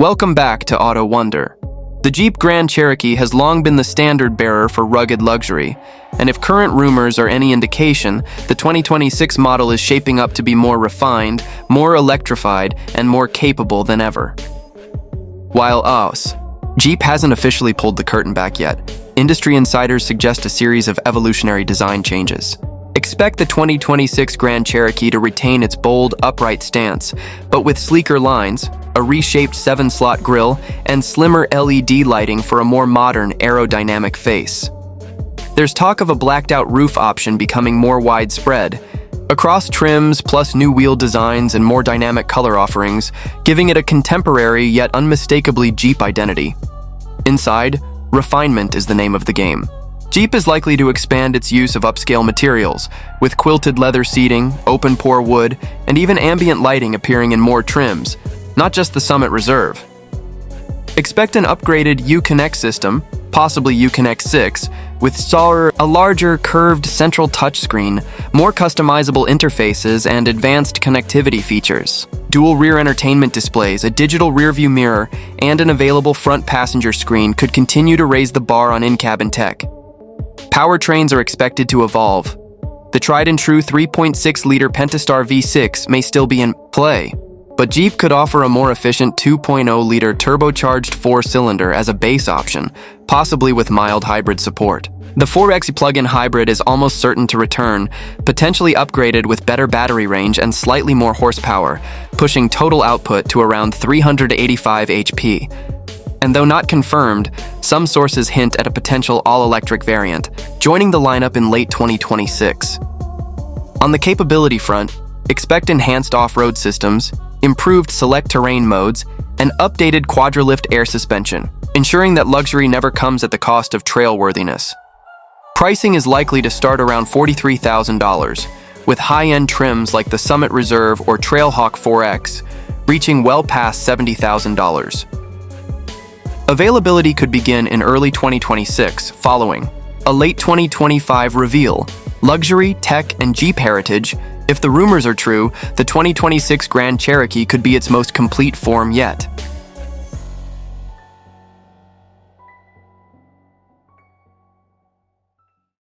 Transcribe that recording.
Welcome back to Autowondr. The Jeep Grand Cherokee has long been the standard bearer for rugged luxury, and if current rumors are any indication, the 2026 model is shaping up to be more refined, more electrified, and more capable than ever. While Jeep hasn't officially pulled the curtain back yet, industry insiders suggest a series of evolutionary design changes. Expect the 2026 Grand Cherokee to retain its bold, upright stance, but with sleeker lines, a reshaped 7-slot grille, and slimmer LED lighting for a more modern, aerodynamic face. There's talk of a blacked-out roof option becoming more widespread, across trims plus new wheel designs and more dynamic color offerings, giving it a contemporary yet unmistakably Jeep identity. Inside, refinement is the name of the game. Jeep is likely to expand its use of upscale materials, with quilted leather seating, open-pore wood, and even ambient lighting appearing in more trims, not just the Summit Reserve. Expect an upgraded Uconnect system, possibly Uconnect 6, with a larger curved central touchscreen, more customizable interfaces, and advanced connectivity features. Dual rear entertainment displays, a digital rearview mirror, and an available front passenger screen could continue to raise the bar on in-cabin tech. Powertrains are expected to evolve. The tried-and-true 3.6-liter Pentastar V6 may still be in play, but Jeep could offer a more efficient 2.0-liter turbocharged 4-cylinder as a base option, possibly with mild hybrid support. The 4X plug-in hybrid is almost certain to return, potentially upgraded with better battery range and slightly more horsepower, pushing total output to around 385 HP. And though not confirmed, some sources hint at a potential all-electric variant, joining the lineup in late 2026. On the capability front, expect enhanced off-road systems, improved select terrain modes, and updated quadralift air suspension, ensuring that luxury never comes at the cost of trailworthiness. Pricing is likely to start around $43,000, with high-end trims like the Summit Reserve or Trailhawk 4X, reaching well past $70,000. Availability could begin in early 2026, following a late 2025 reveal. Luxury, tech, and Jeep heritage. If the rumors are true, the 2026 Grand Cherokee could be its most complete form yet.